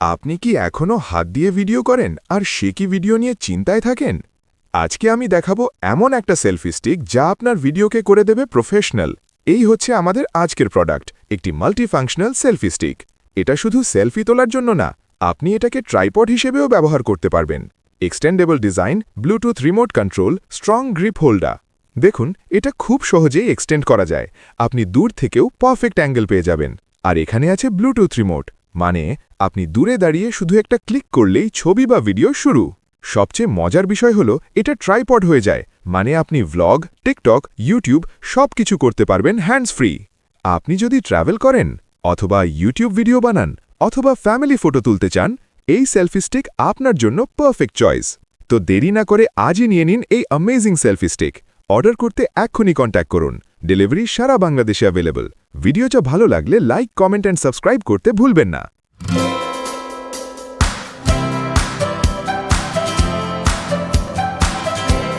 আপনি কি এখনও হাত দিয়ে ভিডিও করেন আর সে কি ভিডিও নিয়ে চিন্তায় থাকেন? আজকে আমি দেখাবো এমন একটা সেলফি স্টিক যা আপনার ভিডিওকে করে দেবে প্রফেশনাল। এই হচ্ছে আমাদের আজকের প্রোডাক্ট, একটি মাল্টিফাংশনাল সেলফি স্টিক। এটা শুধু সেলফি তোলার জন্য না, আপনি এটাকে ট্রাইপড হিসেবেও ব্যবহার করতে পারবেন। Extendable design, Bluetooth remote control, strong grip holder. দেখুন, এটা খুব সহজেই এক্সটেন্ড করা যায়। আপনি দূর থেকেও পারফেক্ট অ্যাঙ্গেল পেয়ে যাবেন। আর এখানে আছে ব্লুটুথ রিমোট, মানে আপনি দূরে দাঁড়িয়ে শুধু একটা ক্লিক করলেই ছবি বা ভিডিও শুরু। সবচেয়ে মজার বিষয় হলো এটা ট্রাইপড হয়ে যায়, মানে আপনি ভ্লগ, টিকটক, ইউটিউব সব কিছু করতে পারবেন হ্যান্ডস ফ্রি। আপনি যদি ট্রাভেল করেন, অথবা ইউটিউব ভিডিও বানান, অথবা ফ্যামিলি ফটো তুলতে চান, এই সেলফি স্টিক আপনার জন্য পারফেক্ট চয়েস। তো দেরি না করে আজই নিয়ে নিন এই অ্যামেজিং সেলফি স্টিক। অর্ডার করতে এক্ষুনি কন্ট্যাক্ট করুন। ডেলিভারি সারা বাংলাদেশে অ্যাভেলেবল। ভিডিওটা ভালো লাগলে লাইক, কমেন্ট অ্যান্ড সাবস্ক্রাইব করতে ভুলবেন না।